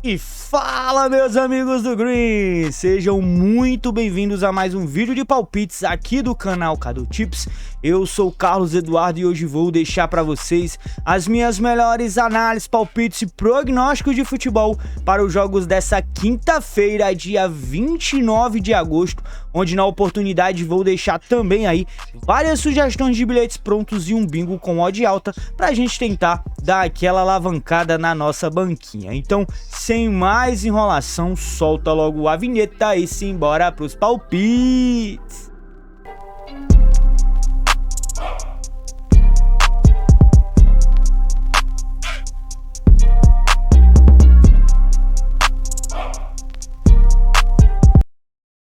E fala, meus amigos do Green! Sejam muito bem-vindos a mais um vídeo de palpites aqui do canal Cadu Tips. Eu sou o Carlos Eduardo e hoje vou deixar para vocês as minhas melhores análises, palpites e prognósticos de futebol para os jogos dessa quinta-feira, dia 29 de agosto, onde na oportunidade vou deixar também aí várias sugestões de bilhetes prontos e um bingo com odd alta para a gente tentar dar aquela alavancada na nossa banquinha. Então, sem mais enrolação, solta logo a vinheta e simbora pros palpites.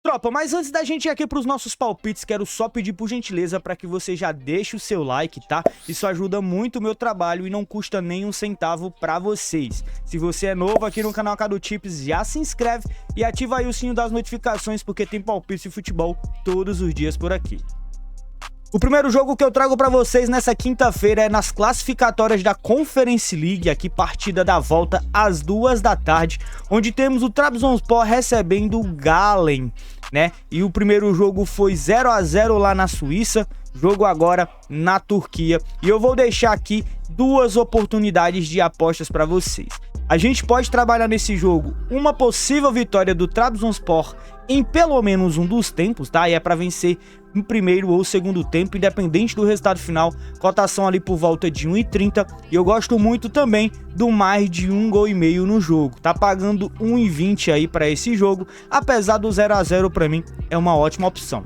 Tropa, mas antes da gente ir aqui para os nossos palpites, quero só pedir por gentileza para que você já deixe o seu like, tá? Isso ajuda muito o meu trabalho e não custa nem um centavo para vocês. Se você é novo aqui no canal Cadu Tips, já se inscreve e ativa aí o sininho das notificações, porque tem palpite de futebol todos os dias por aqui. O primeiro jogo que eu trago para vocês nessa quinta-feira é nas classificatórias da Conference League, aqui partida da volta às 2 da tarde, onde temos o Trabzonspor recebendo o Galen, né? E o primeiro jogo foi 0 a 0 lá na Suíça, jogo agora na Turquia. E eu vou deixar aqui duas oportunidades de apostas para vocês. A gente pode trabalhar nesse jogo uma possível vitória do Trabzonspor em pelo menos um dos tempos, tá? E é para vencer no primeiro ou segundo tempo, independente do resultado final, cotação ali por volta de 1,30. E eu gosto muito também do mais de 1,5 gol no jogo. Tá pagando 1,20 aí para esse jogo, apesar do 0 a 0 para mim é uma ótima opção.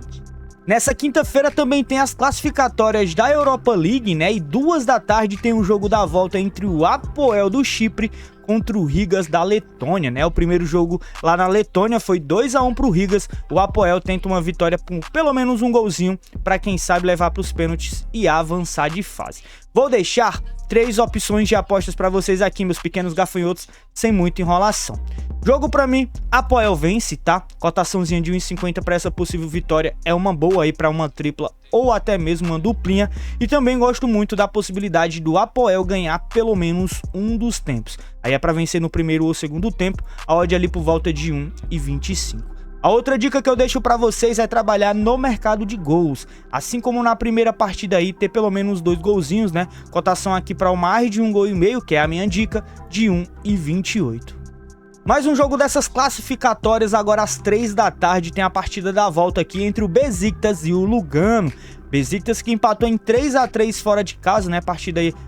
Nessa quinta-feira também tem as classificatórias da Europa League, né? E 2 da tarde tem um jogo da volta entre o Apoel do Chipre contra o Rigas da Letônia, né? O primeiro jogo lá na Letônia foi 2 a 1 pro Rigas. O Apoel tenta uma vitória por pelo menos um golzinho para quem sabe levar para os pênaltis e avançar de fase. Vou deixar 3 opções de apostas para vocês aqui, meus pequenos gafanhotos, sem muita enrolação. Jogo para mim, Apoel vence, tá? Cotaçãozinha de 1,50 para essa possível vitória é uma boa aí para uma tripla ou até mesmo uma duplinha. E também gosto muito da possibilidade do Apoel ganhar pelo menos um dos tempos. Aí é para vencer no primeiro ou segundo tempo, a odd ali por volta de 1,25. A outra dica que eu deixo para vocês é trabalhar no mercado de gols. Assim como na primeira partida aí, ter pelo menos 2 golzinhos, né? Cotação aqui para o mais de 1,5 gol, que é a minha dica, de 1,28. Mais um jogo dessas classificatórias, agora às 3 da tarde, tem a partida da volta aqui entre o Besiktas e o Lugano. Besiktas que empatou em 3 a 3 fora de casa, né?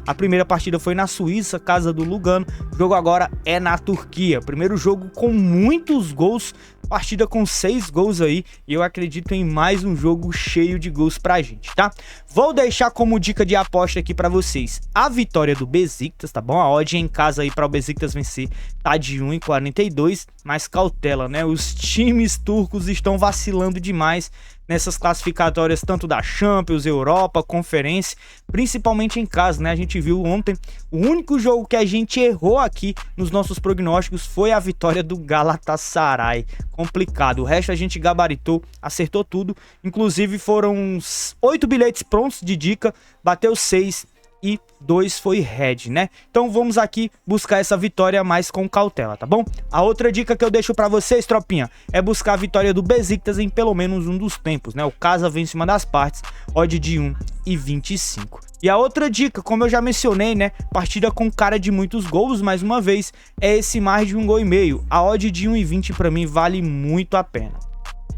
A primeira partida foi na Suíça, casa do Lugano. O jogo agora é na Turquia. Primeiro jogo com muitos gols, partida com 6 gols aí, e eu acredito em mais um jogo cheio de gols pra gente, tá? Vou deixar como dica de aposta aqui pra vocês a vitória do Besiktas, tá bom? A odd em casa aí para o Besiktas vencer tá de 1,42, mas cautela, né? Os times turcos estão vacilando demais nessas classificatórias, tanto da Champions, Europa, Conferência, principalmente em casa, né? A gente viu ontem, o único jogo que a gente errou aqui nos nossos prognósticos foi a vitória do Galatasaray. Complicado, o resto a gente gabaritou, acertou tudo, inclusive foram uns 8 bilhetes prontos de dica, bateu 6 e 2 foi red, né? Então vamos aqui buscar essa vitória mais com cautela, tá bom? A outra dica que eu deixo pra vocês, tropinha, é buscar a vitória do Besiktas em pelo menos um dos tempos, né? O casa vence uma das partes, odd de 1,25. E a outra dica, como eu já mencionei, né? Partida com cara de muitos gols, mais uma vez, é esse mais de 1,5 gol. A odd de 1,20 pra mim vale muito a pena.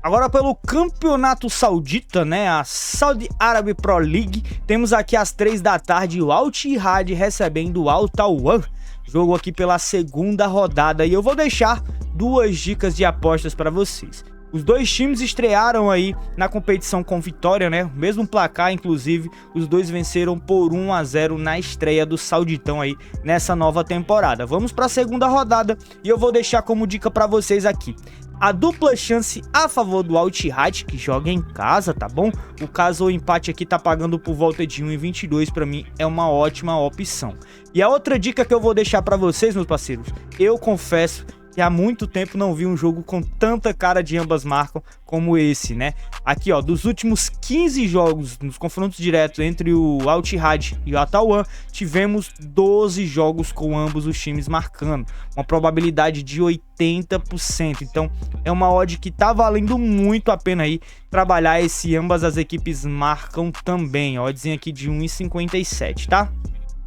Agora pelo campeonato saudita, né, a Saudi Arab Pro League, temos aqui às 3 da tarde o Al Ittihad recebendo o Al Tawwar, jogo aqui pela segunda rodada, e eu vou deixar 2 dicas de apostas para vocês. Os dois times estrearam aí na competição com vitória, né? Mesmo placar, inclusive, os dois venceram por 1 a 0 na estreia do Sauditão aí nessa nova temporada. Vamos para a segunda rodada e eu vou deixar como dica para vocês aqui a dupla chance a favor do Al Ittihad, que joga em casa, tá bom? O caso o empate aqui tá pagando por volta de 1,22, para mim é uma ótima opção. E a outra dica que eu vou deixar para vocês, meus parceiros, eu confesso que há muito tempo não vi um jogo com tanta cara de ambas marcam como esse, né? Aqui, ó, dos últimos 15 jogos nos confrontos diretos entre o Al Ittihad e o Al-Tawaan, tivemos 12 jogos com ambos os times marcando, uma probabilidade de 80%. Então, é uma odd que tá valendo muito a pena aí trabalhar esse ambas as equipes marcam também, oddzinha aqui de 1,57, tá?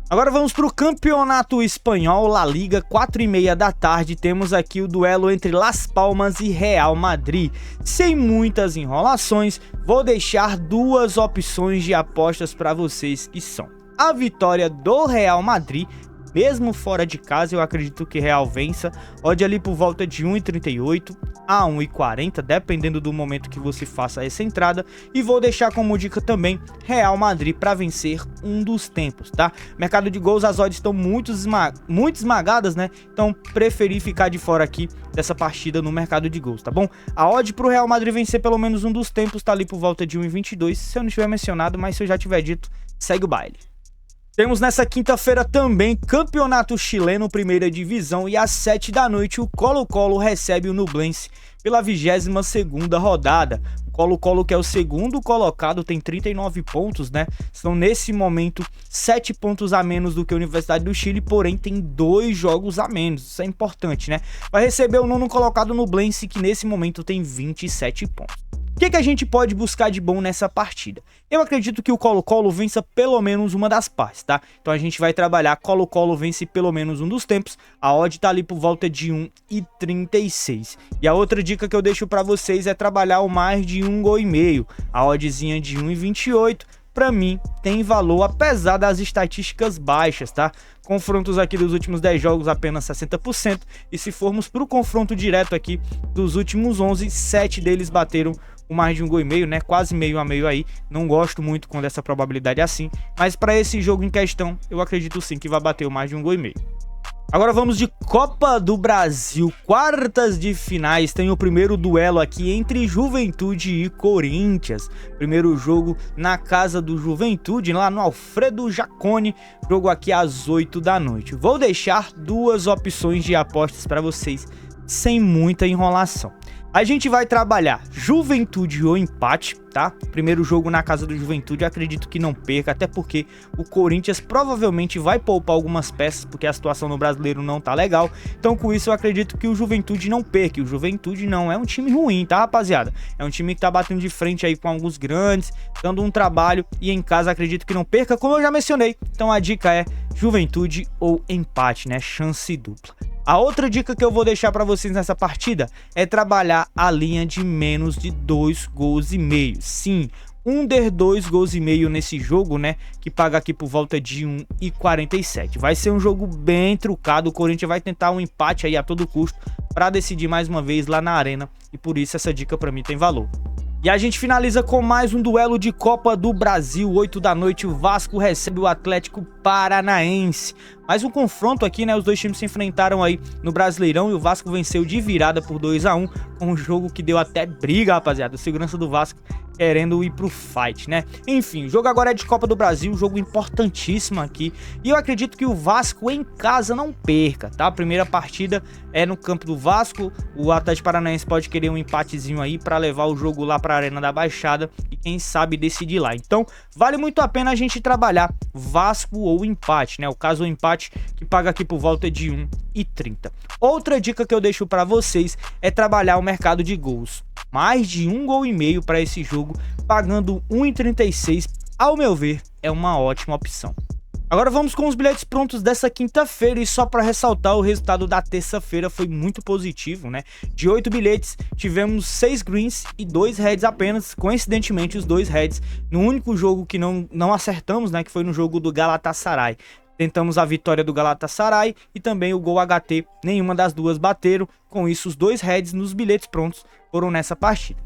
Agora vamos para o Campeonato Espanhol, La Liga, 4h30 da tarde, temos aqui o duelo entre Las Palmas e Real Madrid. Sem muitas enrolações, vou deixar duas opções de apostas para vocês, que são a vitória do Real Madrid, mesmo fora de casa. Eu acredito que Real vença, odd ali por volta de 1,38 a 1,40, dependendo do momento que você faça essa entrada. E vou deixar como dica também Real Madrid para vencer um dos tempos, tá? Mercado de gols, as odds estão muito esmagadas, né? Então preferi ficar de fora aqui dessa partida no mercado de gols, tá bom? A odd pro Real Madrid vencer pelo menos um dos tempos tá ali por volta de 1,22, se eu não tiver mencionado, mas se eu já tiver dito, segue o baile. Temos nessa quinta-feira também Campeonato Chileno, primeira divisão, e às 7 da noite o Colo-Colo recebe o Nublense pela 22ª rodada. O Colo-Colo, que é o segundo colocado, tem 39 pontos, né? São nesse momento 7 pontos a menos do que a Universidade do Chile, porém tem 2 jogos a menos, isso é importante, né? Vai receber o nono colocado Nublense, que nesse momento tem 27 pontos. O que a gente pode buscar de bom nessa partida? Eu acredito que o Colo-Colo vença pelo menos uma das partes, tá? Então a gente vai trabalhar Colo-Colo vence pelo menos um dos tempos. A odd tá ali por volta de 1,36. E a outra dica que eu deixo para vocês é trabalhar o mais de 1,5 gol. A oddzinha de 1,28. Pra mim, tem valor apesar das estatísticas baixas, tá? Confrontos aqui dos últimos 10 jogos, apenas 60%. E se formos pro confronto direto aqui, dos últimos 11, 7 deles bateram o mais de 1,5 gol, né? Quase meio a meio aí. Não gosto muito quando essa probabilidade é assim. Mas para esse jogo em questão, eu acredito sim que vai bater o mais de 1,5 gol. Agora vamos de Copa do Brasil, quartas de finais. Tem o primeiro duelo aqui entre Juventude e Corinthians. Primeiro jogo na casa do Juventude, lá no Alfredo Jaconi. Jogo aqui às 8 da noite. Vou deixar duas opções de apostas para vocês, sem muita enrolação. A gente vai trabalhar Juventude ou empate, tá? Primeiro jogo na casa do Juventude, acredito que não perca, até porque o Corinthians provavelmente vai poupar algumas peças, porque a situação no Brasileiro não tá legal. Então com isso eu acredito que o Juventude não perca. O Juventude não é um time ruim, tá, rapaziada? É um time que tá batendo de frente aí com alguns grandes, dando um trabalho, e em casa acredito que não perca, como eu já mencionei. Então a dica é Juventude ou empate, né? Chance dupla. A outra dica que eu vou deixar para vocês nessa partida é trabalhar a linha de menos de 2,5 gols. Sim, under 2,5 gols nesse jogo, né? Que paga aqui por volta de 1,47. Vai ser um jogo bem trucado. O Corinthians vai tentar um empate aí a todo custo para decidir mais uma vez lá na arena. E por isso essa dica para mim tem valor. E a gente finaliza com mais um duelo de Copa do Brasil, 8 da noite, o Vasco recebe o Atlético Paranaense. Mais um confronto aqui, né? Os dois times se enfrentaram aí no Brasileirão e o Vasco venceu de virada por 2-1, com um jogo que deu até briga, rapaziada. O segurança do Vasco querendo ir pro fight, né? Enfim, o jogo agora é de Copa do Brasil, jogo importantíssimo aqui. E eu acredito que o Vasco em casa não perca, tá? A primeira partida é no campo do Vasco. O Atlético Paranaense pode querer um empatezinho aí para levar o jogo lá pra Arena da Baixada e quem sabe decidir lá. Então, vale muito a pena a gente trabalhar Vasco ou empate, né? O caso o empate que paga aqui por volta de 1,30. Outra dica que eu deixo para vocês é trabalhar o mercado de gols. Mais de 1,5 gol para esse jogo, pagando 1,36, ao meu ver, é uma ótima opção. Agora vamos com os bilhetes prontos dessa quinta-feira e só para ressaltar, o resultado da terça-feira foi muito positivo, né? De 8 bilhetes, tivemos 6 greens e 2 reds apenas, coincidentemente os 2 reds no único jogo que não acertamos, né? Que foi no jogo do Galatasaray. Tentamos a vitória do Galatasaray e também o gol HT, nenhuma das duas bateram. Com isso, os 2 heads nos bilhetes prontos foram nessa partida.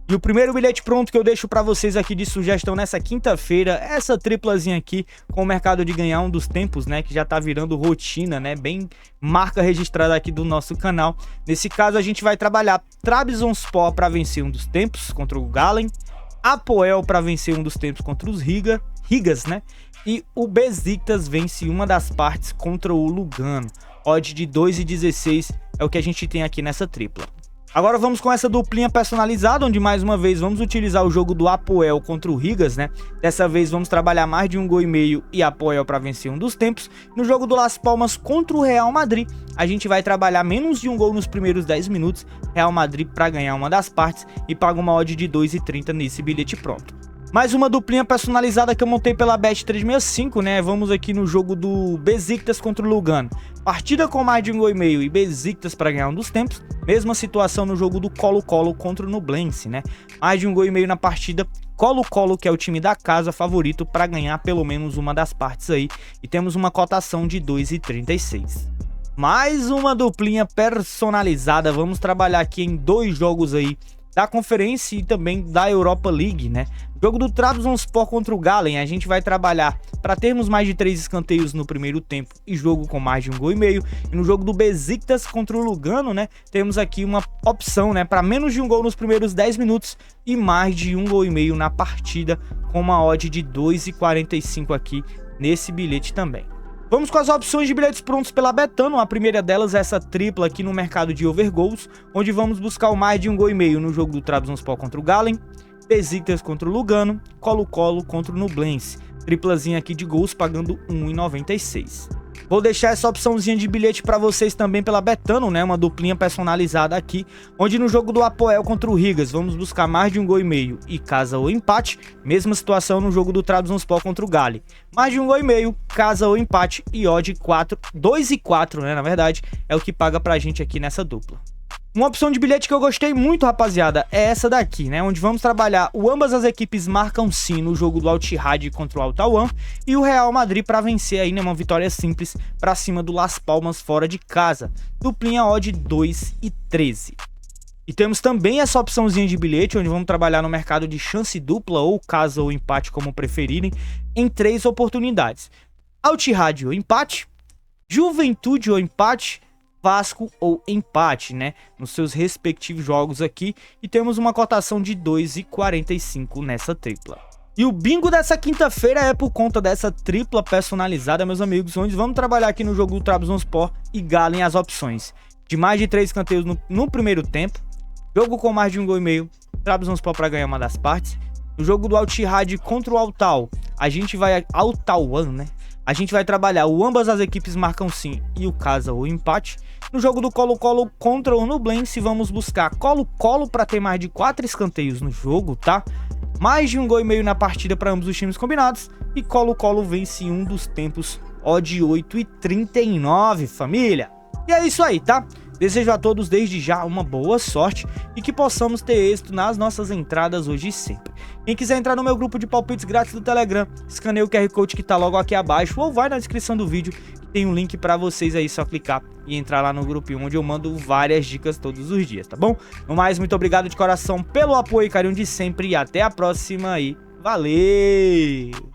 E o primeiro bilhete pronto que eu deixo para vocês aqui de sugestão nessa quinta-feira, essa triplazinha aqui com o mercado de ganhar um dos tempos, né, que já tá virando rotina, né, bem marca registrada aqui do nosso canal. Nesse caso a gente vai trabalhar Trabzonspor para vencer um dos tempos contra o Galen, Apoel para vencer um dos tempos contra os Rigas, né? E o Besiktas vence uma das partes contra o Lugano. Odd de 2,16 é o que a gente tem aqui nessa tripla. Agora vamos com essa duplinha personalizada, onde mais uma vez vamos utilizar o jogo do Apoel contra o Rigas, né? Dessa vez vamos trabalhar mais de 1,5 gols e Apoel para vencer um dos tempos. No jogo do Las Palmas contra o Real Madrid, a gente vai trabalhar menos de 1 gol nos primeiros 10 minutos, Real Madrid para ganhar uma das partes e paga uma odd de 2,30 nesse bilhete pronto. Mais uma duplinha personalizada que eu montei pela Bet365, né? Vamos aqui no jogo do Besiktas contra o Lugano. Partida com mais de 1,5 gols e Besiktas para ganhar um dos tempos. Mesma situação no jogo do Colo-Colo contra o Nublense, né? Mais de 1,5 gols na partida. Colo-Colo, que é o time da casa, favorito para ganhar pelo menos uma das partes aí. E temos uma cotação de 2,36. Mais uma duplinha personalizada. Vamos trabalhar aqui em 2 jogos aí da Conferência e também da Europa League, né? Jogo do Trabzonspor contra o Galen, a gente vai trabalhar para termos mais de 3 escanteios no primeiro tempo e jogo com mais de 1,5 gols. E no jogo do Besiktas contra o Lugano, né, temos aqui uma opção, né, para menos de 1 gol nos primeiros 10 minutos e mais de 1,5 gols na partida, com uma odd de 2,45 aqui nesse bilhete também. Vamos com as opções de bilhetes prontos pela Betano. A primeira delas é essa tripla aqui no mercado de overgoals, onde vamos buscar o mais de 1,5 gols no jogo do Trabzonspor contra o Galen, Besiktas contra o Lugano, Colo-Colo contra o Nublense. Triplazinha aqui de gols pagando 1,96. Vou deixar essa opçãozinha de bilhete para vocês também pela Betano, né? Uma duplinha personalizada aqui, onde no jogo do Apoel contra o Rigas vamos buscar mais de 1,5 gols e casa ou empate. Mesma situação no jogo do Trabzonspor contra o Gale. Mais de 1,5 gols, casa ou empate e odd 2,4, né? Na verdade, é o que paga pra gente aqui nessa dupla. Uma opção de bilhete que eu gostei muito, rapaziada, é essa daqui, né? Onde vamos trabalhar ambas as equipes marcam sim no jogo do Al-Ittihad contra o Al-Tawan e o Real Madrid para vencer aí, né? Uma vitória simples para cima do Las Palmas fora de casa. Duplinha odd 2,13. E temos também essa opçãozinha de bilhete, onde vamos trabalhar no mercado de chance dupla ou casa ou empate, como preferirem, em 3 oportunidades. Al-Ittihad ou empate, Juventude ou empate, Vasco ou empate, né, nos seus respectivos jogos aqui, e temos uma cotação de 2,45 nessa tripla. E o bingo dessa quinta-feira é por conta dessa tripla personalizada, meus amigos, onde vamos trabalhar aqui no jogo do Trabzonspor e Galen as opções de mais de 3 escanteios no primeiro tempo, jogo com mais de 1,5 gols, Trabzonspor para ganhar uma das partes. No jogo do Al-Ittihad contra o Al-Tal, a gente vai Al-Tawan, né? A gente vai trabalhar ambas as equipes marcam sim e o casa ou empate. No jogo do Colo-Colo contra o Nublense, vamos buscar Colo-Colo para ter mais de 4 escanteios no jogo, tá? Mais de 1,5 gols na partida para ambos os times combinados. E Colo-Colo vence um dos tempos, odd 8,39, família. E é isso aí, tá? Desejo a todos desde já uma boa sorte e que possamos ter êxito nas nossas entradas hoje e sempre. Quem quiser entrar no meu grupo de palpites grátis do Telegram, escaneia o QR Code que tá logo aqui abaixo ou vai na descrição do vídeo que tem um link para vocês aí, só clicar e entrar lá no grupinho onde eu mando várias dicas todos os dias, tá bom? No mais, muito obrigado de coração pelo apoio e carinho de sempre e até a próxima aí. Valeu!